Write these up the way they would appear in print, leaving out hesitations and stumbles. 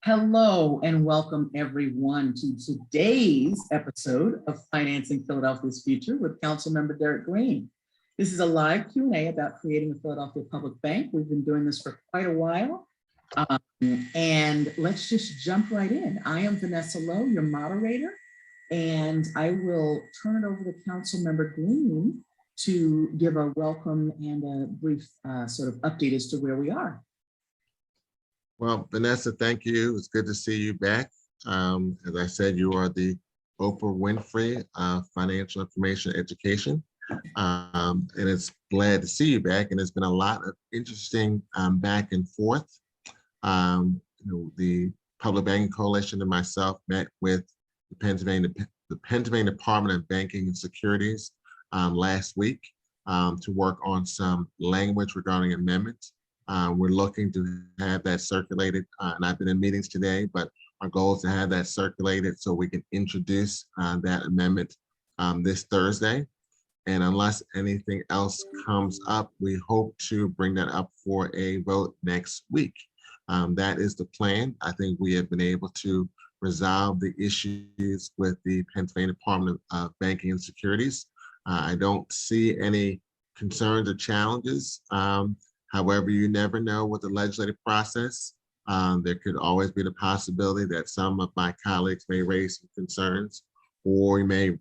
Hello and welcome everyone to today's episode of Financing Philadelphia's Future with Councilmember Green. This is a live Q&A about creating a Philadelphia public bank. We've been doing this for quite a while. And let's just jump right in. I am Vanessa Lowe, your moderator, and I will turn it over to Councilmember Green to give a welcome and a brief sort of update as to where we are. Well, Vanessa, thank you. It's good to see you back. As I said, you are the Oprah Winfrey Financial Information Education. And it's glad to see you back. And there's been a lot of interesting back and forth. The Public Banking Coalition and myself met with the Pennsylvania Department of Banking and Securities last week to work on some language regarding amendments. We're looking to have that circulated, and I've been in meetings today, but our goal is to have that circulated so we can introduce that amendment this Thursday. And unless anything else comes up, we hope to bring that up for a vote next week. That is the plan. I think we have been able to resolve the issues with the Pennsylvania Department of Banking and Securities. I don't see any concerns or challenges. However, you never know with the legislative process. There could always be the possibility that some of my colleagues may raise some concerns, or we may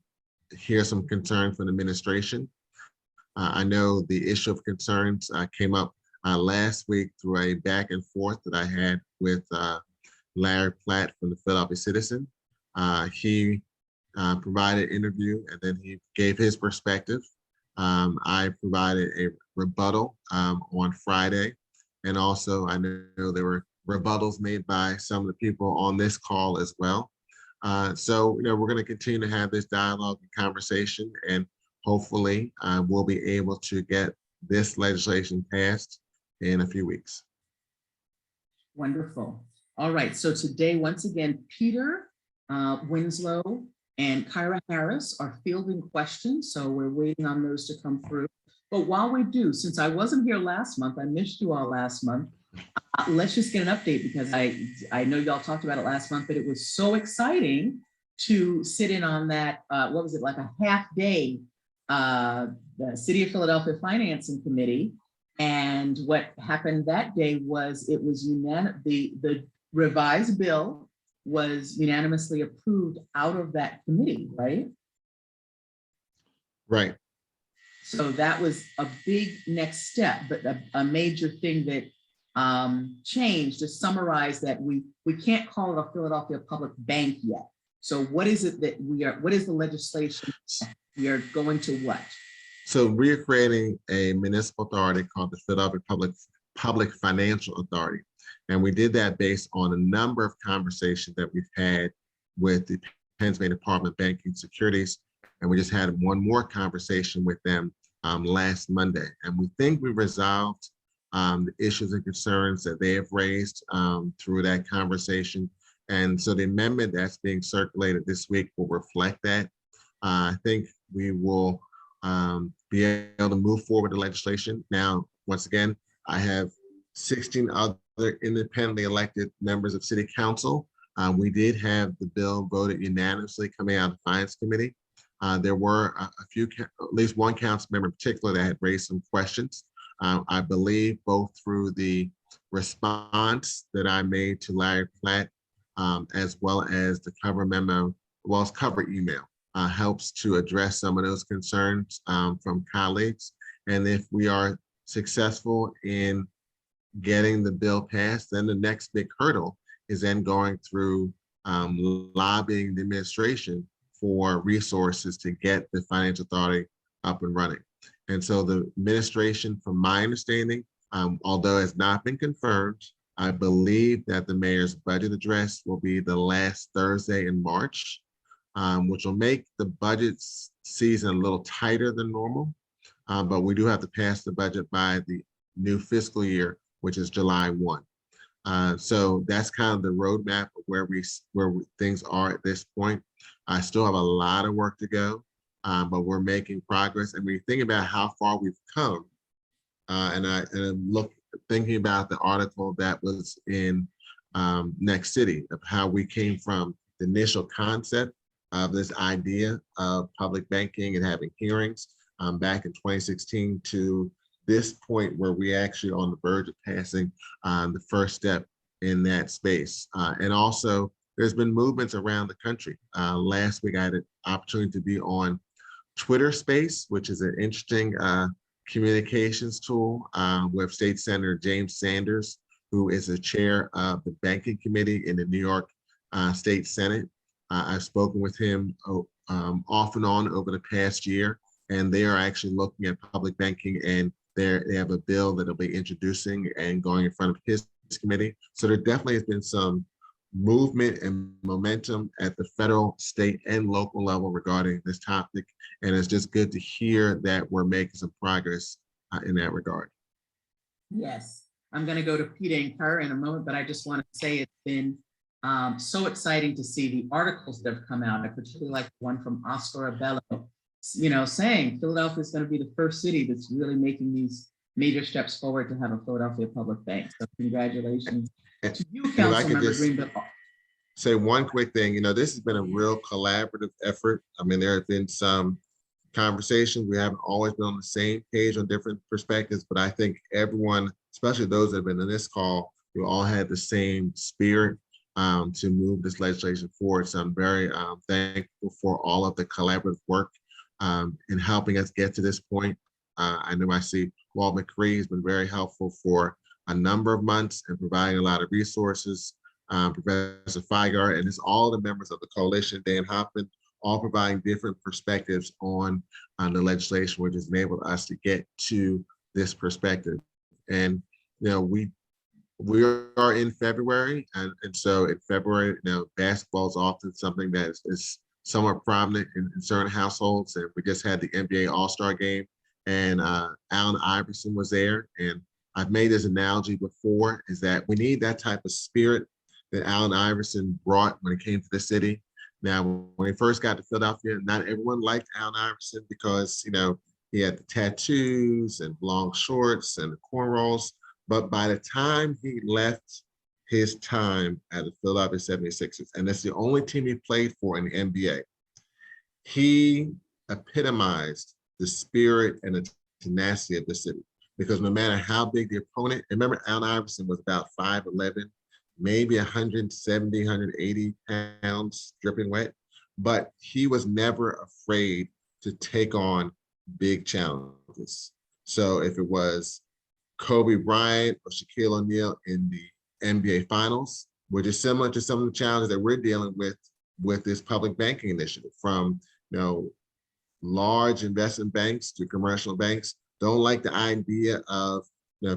hear some concerns from the administration. I know the issue of concerns came up last week through a back and forth that I had with Larry Platt from the Philadelphia Citizen. He provided an interview and then he gave his perspective. I provided a rebuttal on Friday, and also I know there were rebuttals made by some of the people on this call as well. So we're going to continue to have this dialogue and conversation, and hopefully we'll be able to get this legislation passed in a few weeks. Wonderful. All right. So today, once again, Peter Winslow and Kyra Harris are fielding questions. So we're waiting on those to come through. But while we do, since I wasn't here last month, I missed you all last month. Let's just get an update, because I know y'all talked about it last month, but it was so exciting to sit in on that, what was it, like a half day, the City of Philadelphia Financing Committee. And what happened that day was it was unanimous, the revised bill was unanimously approved out of that committee, right? Right. So that was a big next step, but a major thing that changed. To summarize that, we can't call it a Philadelphia Public Bank yet. So what is it that what is the legislation we are going to what? So we're creating a municipal authority called the Philadelphia Public Financial Authority. And we did that based on a number of conversations that we've had with the Pennsylvania Department of Banking and Securities. And we just had one more conversation with them last Monday. And we think we resolved the issues and concerns that they have raised through that conversation. And so the amendment that's being circulated this week will reflect that. I think we will be able to move forward the legislation. Now, once again, I have 16 other independently elected members of City Council. We did have the bill voted unanimously coming out of the Finance Committee. There were a few, at least one council member in particular that had raised some questions. I believe both through the response that I made to Larry Platt, as well as the cover memo, well as cover email, helps to address some of those concerns from colleagues. And if we are successful in getting the bill passed, then the next big hurdle is then going through lobbying the administration for resources to get the financial authority up and running. And so the administration, from my understanding, although it has not been confirmed, I believe that the mayor's budget address will be the last Thursday in March, which will make the budget season a little tighter than normal. But we do have to pass the budget by the new fiscal year, which is July 1. So that's kind of the roadmap of where things are at this point. I still have a lot of work to go, but we're making progress. And when you think about how far we've come, and I'm thinking about the article that was in next city, of how we came from the initial concept of this idea of public banking and having hearings back in 2016 to this point where we actually on the verge of passing the first step in that space. And also, there's been movements around the country. Last week, I had an opportunity to be on Twitter Space, which is an interesting communications tool with State Senator James Sanders, who is the chair of the Banking Committee in the New York State Senate. I've spoken with him off and on over the past year, and they are actually looking at public banking, and they have a bill that they'll be introducing and going in front of his committee. So there definitely has been some movement and momentum at the federal, state, and local level regarding this topic. And it's just good to hear that we're making some progress in that regard. Yes, I'm going to go to Peter and Kara in a moment, but I just want to say it's been so exciting to see the articles that have come out. I particularly like the one from Oscar Abello, saying Philadelphia is going to be the first city that's really making these major steps forward to have a Philadelphia public bank. So congratulations to you, Councilmember Green. But say one quick thing, this has been a real collaborative effort. I mean, there have been some conversations. We haven't always been on the same page on different perspectives, but I think everyone, especially those that have been in this call, we all had the same spirit to move this legislation forward. So I'm very thankful for all of the collaborative work in helping us get to this point. I know I see Walt McCree has been very helpful for a number of months and providing a lot of resources. Professor Feigar, and it's all the members of the coalition, Dan Hoffman, all providing different perspectives on the legislation, which has enabled us to get to this perspective. And we are in February, and so in February, basketball is often something that is somewhat prominent in certain households. And we just had the NBA All-Star game, and Allen Iverson was there. And I've made this analogy before, is that we need that type of spirit that Allen Iverson brought when he came to the city. Now, when he first got to Philadelphia, not everyone liked Allen Iverson because, he had the tattoos and long shorts and the cornrows. But by the time he left his time at the Philadelphia 76ers, and that's the only team he played for in the NBA, he epitomized the spirit and the tenacity of the city. Because no matter how big the opponent, remember Allen Iverson was about 5'11", maybe 170, 180 pounds dripping wet, but he was never afraid to take on big challenges. So if it was Kobe Bryant or Shaquille O'Neal in the NBA Finals, which is similar to some of the challenges that we're dealing with this public banking initiative, from large investment banks to commercial banks, don't like the idea of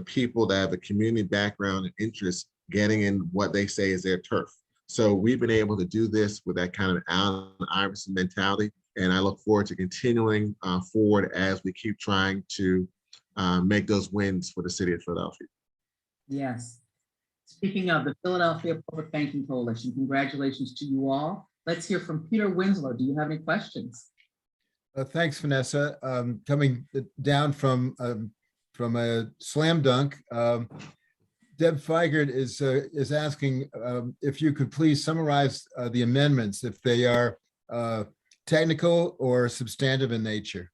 people that have a community background and interest getting in what they say is their turf. So we've been able to do this with that kind of Allen Iverson mentality. And I look forward to continuing forward as we keep trying to make those wins for the city of Philadelphia. yes. Speaking of the Philadelphia Public Banking Coalition, congratulations to you all. Let's hear from Peter Winslow. Do you have any questions? Thanks, Vanessa. Coming down from a slam dunk, Deb Feigert is asking if you could please summarize the amendments, if they are technical or substantive in nature.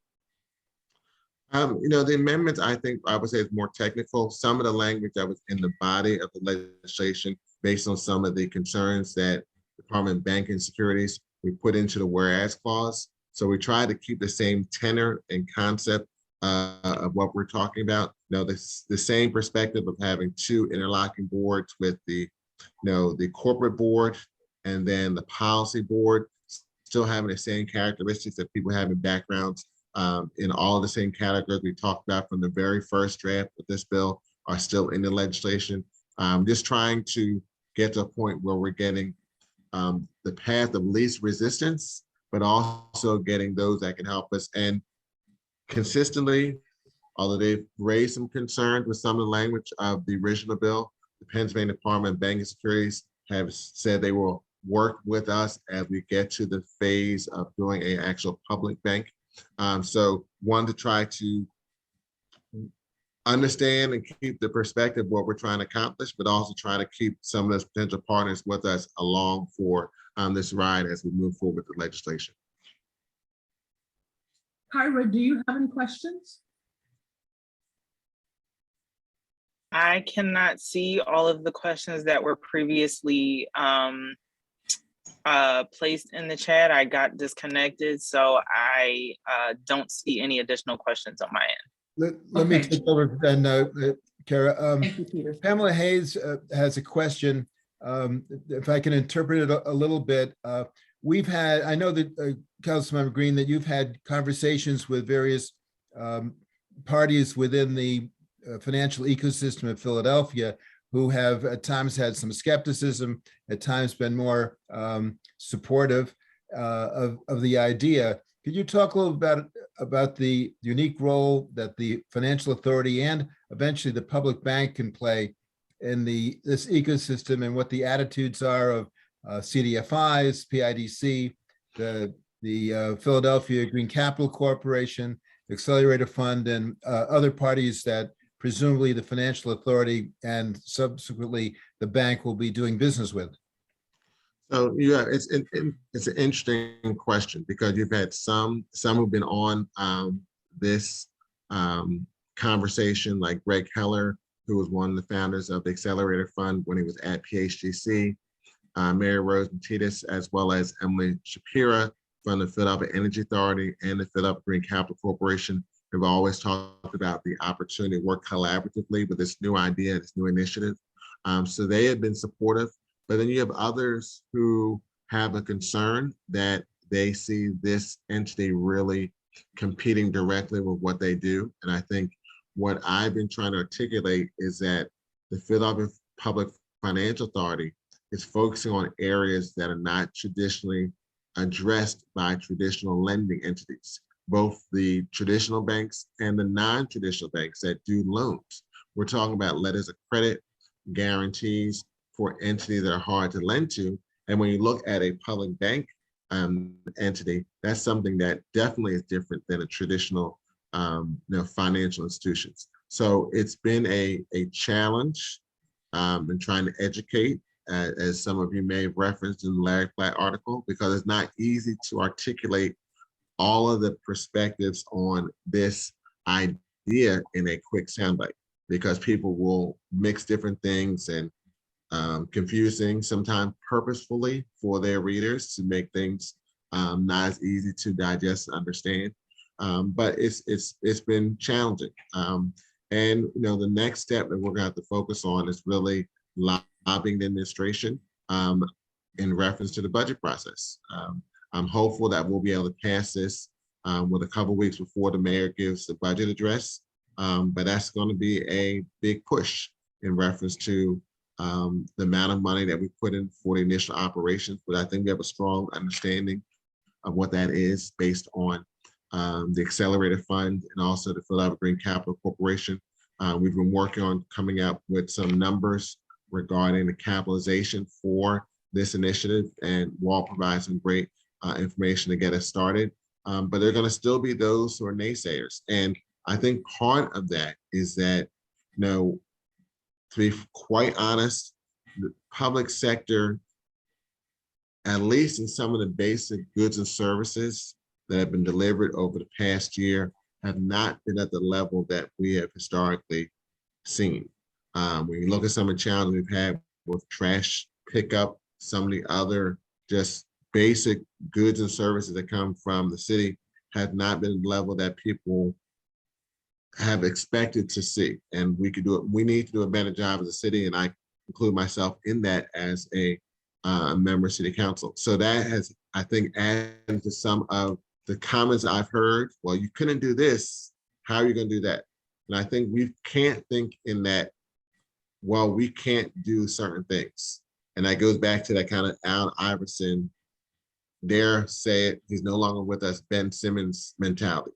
The amendments, I think I would say is more technical. Some of the language that was in the body of the legislation, based on some of the concerns that Department of Banking and Securities, we put into the whereas clause. So we try to keep the same tenor and concept of what we're talking about. The same perspective of having two interlocking boards with the corporate board and then the policy board, still having the same characteristics that people having backgrounds in all of the same categories we talked about from the very first draft of this bill are still in the legislation. Just trying to get to a point where we're getting the path of least resistance, but also getting those that can help us. And consistently, although they've raised some concerns with some of the language of the original bill, the Pennsylvania Department of Banking and Securities have said they will work with us as we get to the phase of doing an actual public bank. So one, to try to understand and keep the perspective of what we're trying to accomplish, but also try to keep some of those potential partners with us along for this ride as we move forward with the legislation. Kyra, do you have any questions? I cannot see all of the questions that were previously placed in the chat. I got disconnected, so I don't see any additional questions on my end. Let me Okay. take over then, Kara. Thank you, Peter. Pamela Hayes has a question. If I can interpret it a little bit, we've had, I know that Councilmember Green, that you've had conversations with various parties within the financial ecosystem of Philadelphia who have at times had some skepticism, at times been more supportive of the idea. Could you talk a little about the unique role that the financial authority and eventually the public bank can play in this ecosystem, and what the attitudes are of CDFIs, PIDC, the Philadelphia Green Capital Corporation, Accelerator Fund, and other parties that presumably the financial authority and subsequently the bank will be doing business with? So yeah, it's an interesting question, because you've had some who've been on this conversation, like Greg Heller, who was one of the founders of the Accelerator Fund when he was at PHGC, Mary Rose Matitas, as well as Emily Shapira from the Philadelphia Energy Authority and the Philadelphia Green Capital Corporation, have always talked about the opportunity to work collaboratively with this new idea, this new initiative. So they have been supportive. But then you have others who have a concern that they see this entity really competing directly with what they do. And I think what I've been trying to articulate is that the Philadelphia Public Financial Authority is focusing on areas that are not traditionally addressed by traditional lending entities, both the traditional banks and the non-traditional banks that do loans. We're talking about letters of credit, guarantees for entities that are hard to lend to. And when you look at a public bank entity, that's something that definitely is different than a traditional financial institutions. So it's been a challenge in trying to educate, as some of you may have referenced in the Larry Platt article, because it's not easy to articulate all of the perspectives on this idea in a quick soundbite, because people will mix different things and confuse things, sometimes purposefully for their readers to make things not as easy to digest and understand. But it's been challenging. And the next step that we're going to have to focus on is really lobbying the administration in reference to the budget process. I'm hopeful that we'll be able to pass this with a couple of weeks before the mayor gives the budget address. But that's going to be a big push in reference to the amount of money that we put in for the initial operations. But I think we have a strong understanding of what that is based on the Accelerator Fund and also the Philadelphia Green Capital Corporation. We've been working on coming up with some numbers regarding the capitalization for this initiative, and Walt provides some great information to get us started. But there are going to still be those who are naysayers. And I think part of that is that, to be quite honest, the public sector, at least in some of the basic goods and services that have been delivered over the past year, have not been at the level that we have historically seen. When you look at some of the challenges we've had with trash pickup, some of the other just basic goods and services that come from the city have not been at the level that people have expected to see. And we need to do a better job as a city, and I include myself in that as a member of city council. So that has, I think, added to some of the comments I've heard. Well, you couldn't do this, how are you going to do that? And I think we can't think in that, well, we can't do certain things. And that goes back to that kind of Allen Iverson, dare say it, he's no longer with us, Ben Simmons mentality.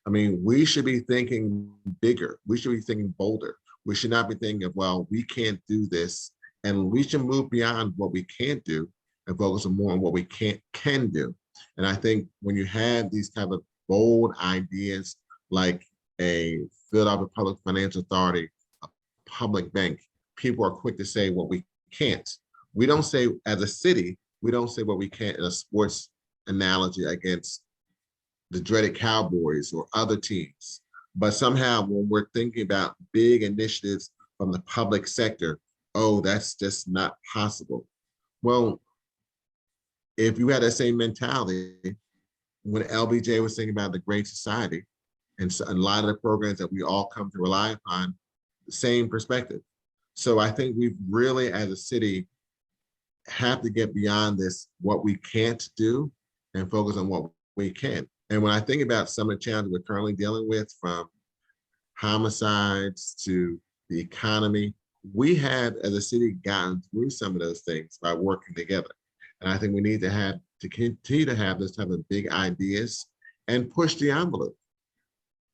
I mean, we should be thinking bigger. We should be thinking bolder. We should not be thinking of, well, we can't do this. And we should move beyond what we can't do and focus more on what we can do. And I think when you have these kind of bold ideas, like a Philadelphia Public Financial Authority, a public bank, people are quick to say what we can't. We don't say, as a city, we don't say what we can't in a sports analogy against the dreaded Cowboys or other teams. But somehow when we're thinking about big initiatives from the public sector, oh, that's just not possible. Well, if you had that same mentality when LBJ was thinking about the Great Society and so a lot of the programs that we all come to rely upon, the same perspective. So I think we've really, as a city, have to get beyond this, what we can't do, and focus on what we can. And when I think about some of the challenges we're currently dealing with, from homicides to the economy, we have, as a city, gotten through some of those things by working together. And I think we need to continue to have this type of big ideas and push the envelope.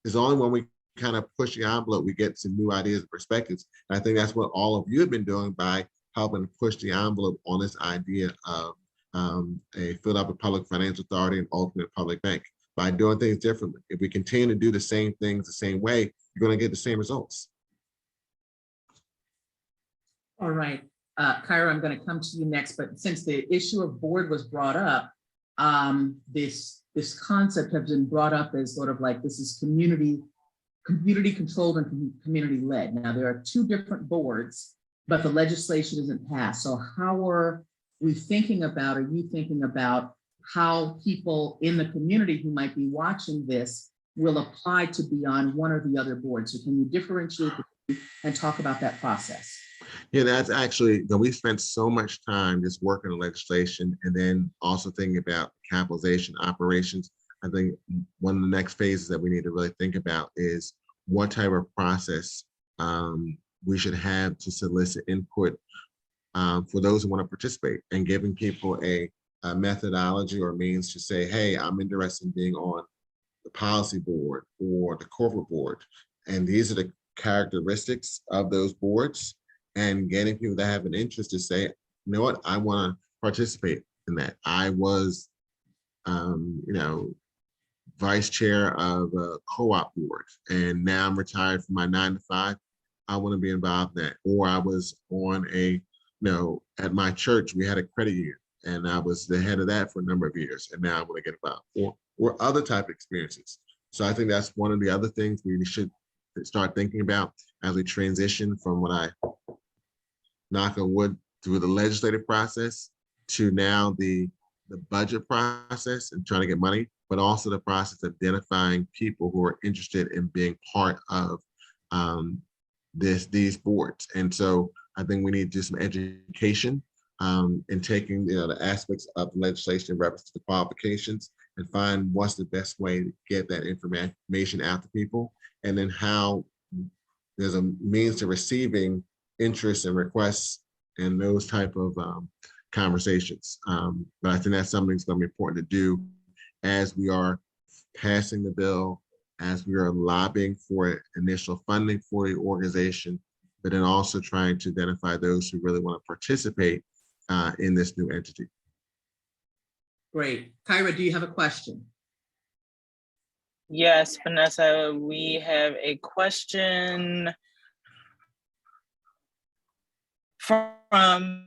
It's only when we kind of push the envelope, we get some new ideas and perspectives. And I think that's what all of you have been doing by helping push the envelope on this idea of a Philadelphia Public Financial Authority and ultimate public bank. By doing things differently, if we continue to do the same things the same way, you're going to get the same results. All right, Kyra, I'm going to come to you next, but since the issue of board was brought up, this concept has been brought up as sort of like, this is community controlled and community led. Now there are two different boards, but the legislation isn't passed. So how are we thinking about, are you thinking about how people in the community who might be watching this will apply to be on one or the other board? So can you differentiate and talk about that process? Yeah, that's actually, we spent so much time just working on legislation and then also thinking about capitalization operations. I think one of the next phases that we need to really think about is what type of process we should have to solicit input for those who want to participate, and giving people a methodology or means to say, hey, I'm interested in being on the policy board or the corporate board. And these are the characteristics of those boards, and getting people that have an interest to say, you know what, I want to participate in that. I was, vice chair of a co-op board, and now I'm retired from my 9-to-5. I want to be involved in that. Or I was on at my church, we had a credit union, and I was the head of that for a number of years, and now I want to get involved, or other type of experiences. So I think that's one of the other things we should start thinking about as we transition from what I, knock on wood, through the legislative process to now the budget process and trying to get money, but also the process of identifying people who are interested in being part of these boards. And so I think we need to do some education in taking the aspects of the legislation in reference to the qualifications, and find what's the best way to get that information out to people, and then how there's a means to receiving interest and requests and those type of conversations. But I think that's something that's going to be important to do as we are passing the bill, as we are lobbying for initial funding for the organization, but then also trying to identify those who really want to participate in this new entity. Great. Kyra, do you have a question? Yes, Vanessa, we have a question from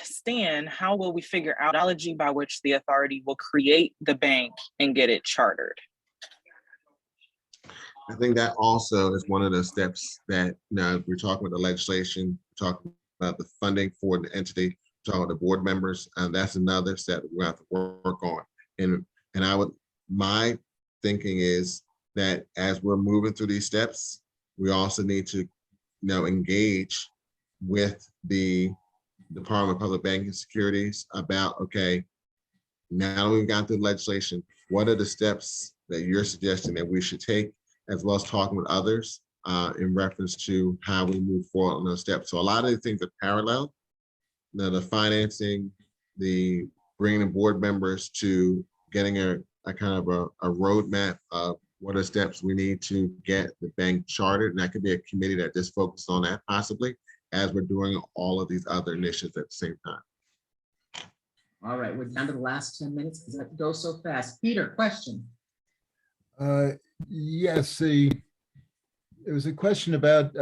Stan. How will we figure out the methodology by which the authority will create the bank and get it chartered? I think that also is one of the steps that, we're talking about the legislation, talking about the funding for the entity, talking about the board members, and that's another step that we have to work on. And my thinking is that as we're moving through these steps, we also need to engage with the Department of Public Banking Securities about, okay, now that we've gone through the legislation, what are the steps that you're suggesting that we should take, as well as talking with others in reference to how we move forward on those steps. So a lot of the things are parallel, the financing, the bringing the board members to getting a kind of a roadmap of what are steps we need to get the bank chartered. And that could be a committee that just focuses on that possibly, as we're doing all of these other initiatives at the same time. All right, we're down to the last 10 minutes because that goes so fast. Peter, question. Yes, there was a question about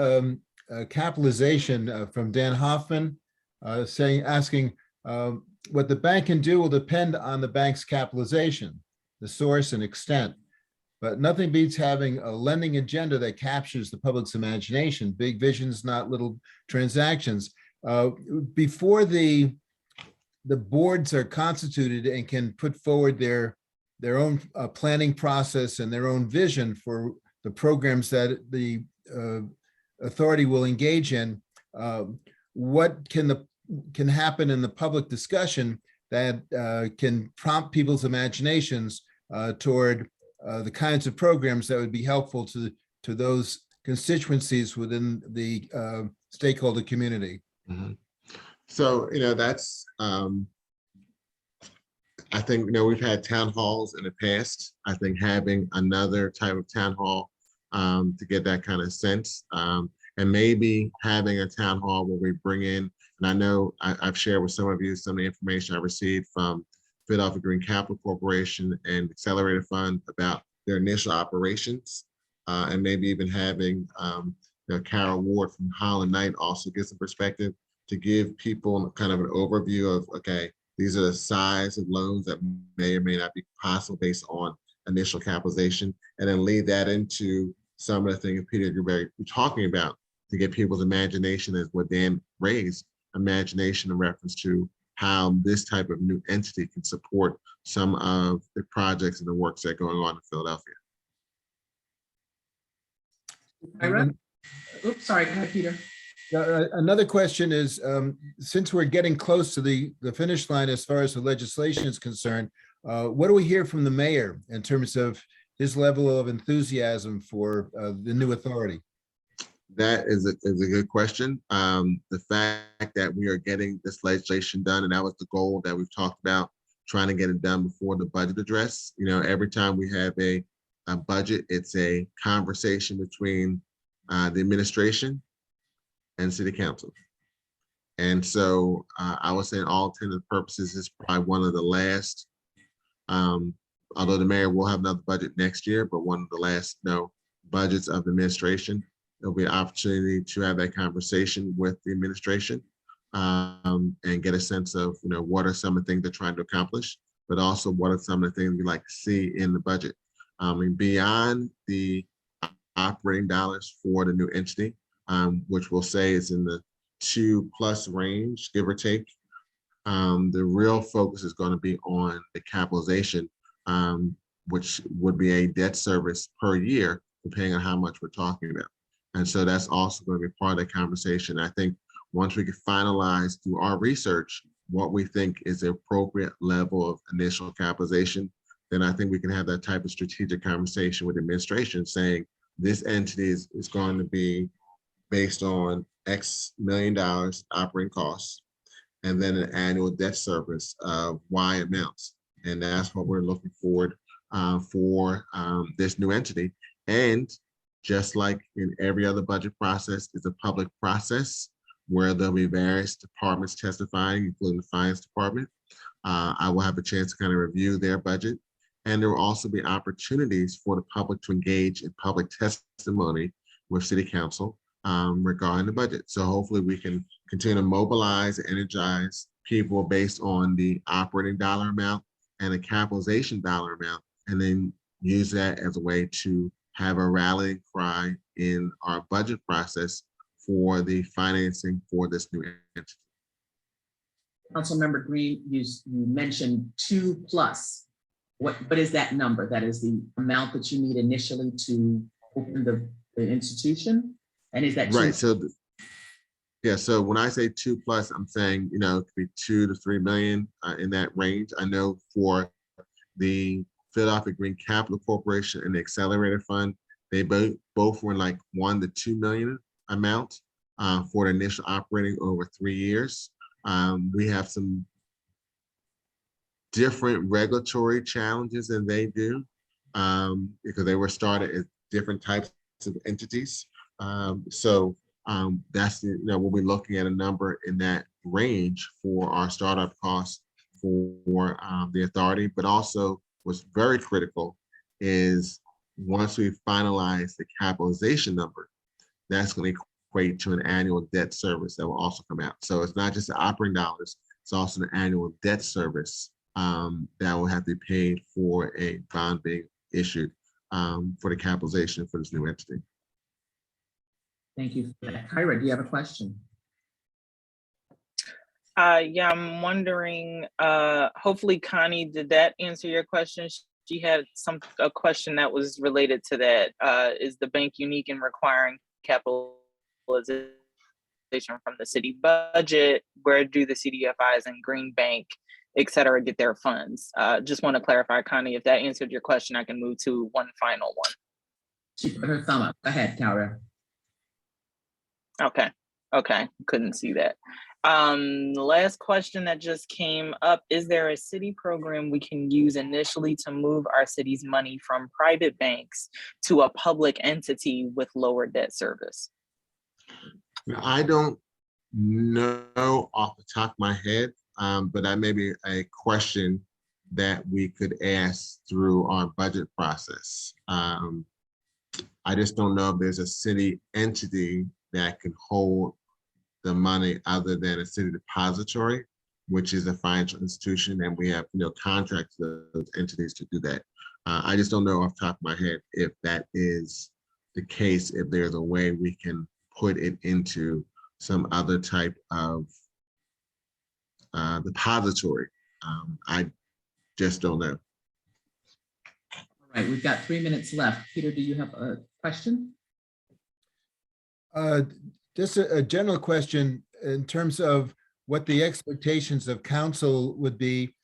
capitalization from Dan Hoffman, asking what the bank can do will depend on the bank's capitalization, the source and extent. But nothing beats having a lending agenda that captures the public's imagination. Big visions, not little transactions. Before the boards are constituted and can put forward their own planning process and their own vision for the programs that the authority will engage in, what can happen in the public discussion that can prompt people's imaginations toward the kinds of programs that would be helpful to those constituencies within the stakeholder community. Mhm. So, that's, I think, we've had town halls in the past. I think having another type of town hall to get that kind of sense, and maybe having a town hall where we bring in, and I know I've shared with some of you some of the information I received from Philadelphia Green Capital Corporation and Accelerator Fund about their initial operations, and maybe even having Carol Ward from Holland Knight also get some perspective to give people kind of an overview of, okay, these are the size of loans that may or may not be possible based on initial capitalization, and then lead that into some of the things Peter, you're very talking about to get people's imagination, as what Dan raised, imagination in reference to how this type of new entity can support some of the projects and the works that are going on in Philadelphia. Ira? Oops, sorry, go ahead, Peter. Another question is, since we're getting close to the finish line as far as the legislation is concerned, what do we hear from the mayor in terms of his level of enthusiasm for the new authority? That is a good question. The fact that we are getting this legislation done, and that was the goal that we've talked about, trying to get it done before the budget address. Every time we have a budget, it's a conversation between the administration and city council. And so I would say in all intents and purposes, it's probably one of the last, although the mayor will have another budget next year, but one of the last budgets of the administration. There'll be an opportunity to have that conversation with the administration and get a sense of, what are some of the things they're trying to accomplish, but also what are some of the things we'd like to see in the budget. And beyond the operating dollars for the new entity, which we'll say is in the 2+ range, give or take. The real focus is going to be on the capitalization, which would be a debt service per year, depending on how much we're talking about. And so that's also going to be part of the conversation. I think once we can finalize through our research what we think is the appropriate level of initial capitalization, then I think we can have that type of strategic conversation with the administration saying this entity is going to be based on X million dollars operating costs, and then an annual debt service of Y amounts. And that's what we're looking forward for this new entity. And just like in every other budget process, it's a public process where there'll be various departments testifying, including the finance department. I will have a chance to kind of review their budget. And there will also be opportunities for the public to engage in public testimony with city council regarding the budget. So hopefully we can continue to mobilize and energize people based on the operating dollar amount and the capitalization dollar amount, and then use that as a way to have a rallying cry in our budget process for the financing for this new entity. Councilmember Green, you mentioned 2+. What is that number? That is the amount that you need initially to open the institution? And is that right? So so when I say 2+, I'm saying, it could be 2 to 3 million in that range. I know for the Philadelphia Green Capital Corporation and the Accelerator Fund, they both were like 1 to 2 million amount for the initial operating over 3 years. We have some different regulatory challenges than they do because they were started as different types of entities. That's we'll be looking at a number in that range for our startup costs for the authority, but also what's very critical is once we finalize the capitalization number, that's going to equate to an annual debt service that will also come out. So it's not just the operating dollars, it's also an annual debt service that will have to be paid for a bond being issued for the capitalization for this new entity. Thank you for that. Kyra, do you have a question? Yeah, I'm wondering, hopefully Connie, did that answer your question? She had a question that was related to that. Is the bank unique in requiring capitalization from the city budget? Where do the CDFIs and Green Bank, et cetera, get their funds? Just want to clarify, Connie, if that answered your question, I can move to one final one. She put her thumb up. Go ahead, Kyra. Okay, couldn't see that. The last question that just came up, is there a city program we can use initially to move our city's money from private banks to a public entity with lower debt service? Now, I don't know off the top of my head, but that may be a question that we could ask through our budget process. I just don't know if there's a city entity that can hold the money other than a city depository, which is a financial institution, and we have contracts with those entities to do that. I just don't know off the top of my head if that is the case, if there's a way we can put it into some other type of depository. I just don't know. All right, we've got 3 minutes left. Peter, do you have a question? Just a general question in terms of what the expectations of council would be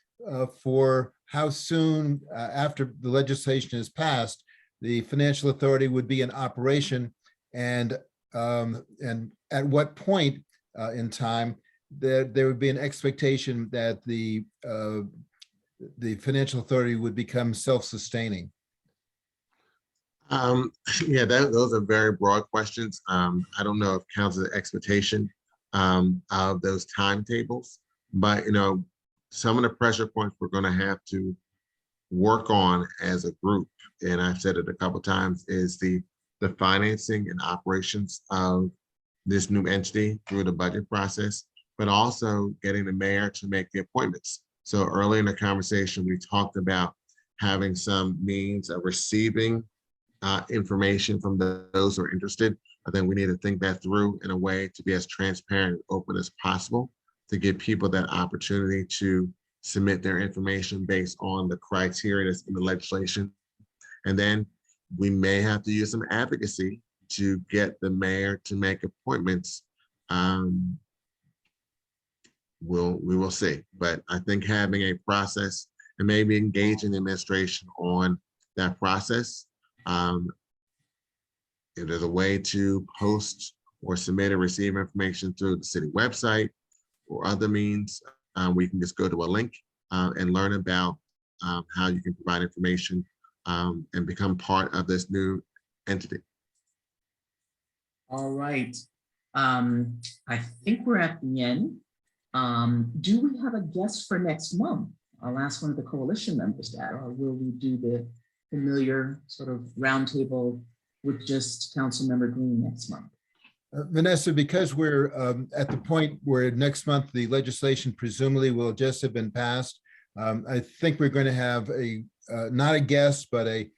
for how soon after the legislation is passed, the financial authority would be in operation, and at what point in time there would be an expectation that the financial authority would become self-sustaining. Yeah, those are very broad questions. I don't know if council's expectation of those timetables, but some of the pressure points we're going to have to work on as a group, and I've said it a couple of times, is the financing and operations of this new entity through the budget process, but also getting the mayor to make the appointments. So early in the conversation, we talked about having some means of receiving information from those who are interested. I think we need to think that through in a way to be as transparent and open as possible, to give people that opportunity to submit their information based on the criteria that's in the legislation. And then we may have to use some advocacy to get the mayor to make appointments. We will see, but I think having a process and maybe engaging the administration on that process. If there's a way to post or submit or receive information through the city website or other means, we can just go to a link and learn about how you can provide information and become part of this new entity. All right. I think we're at the end. Do we have a guest for next month? I'll ask one of the coalition members that, or will we do the familiar sort of roundtable with just Councilmember Green next month? Vanessa, because we're at the point where next month the legislation presumably will just have been passed, I think we're going to have a not a guest, but a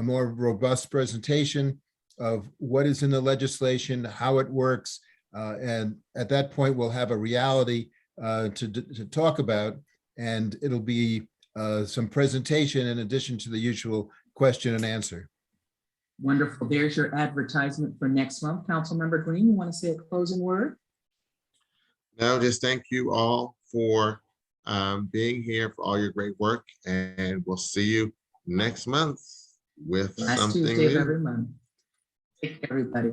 more robust presentation of what is in the legislation, how it works, and at that point we'll have a reality to talk about, and it'll be some presentation in addition to the usual question and answer. Wonderful. There's your advertisement for next month. Councilmember Green, you want to say a closing word? No, just thank you all for being here, for all your great work, and we'll see you next month with Last something Tuesday of new. every month. Take care, everybody.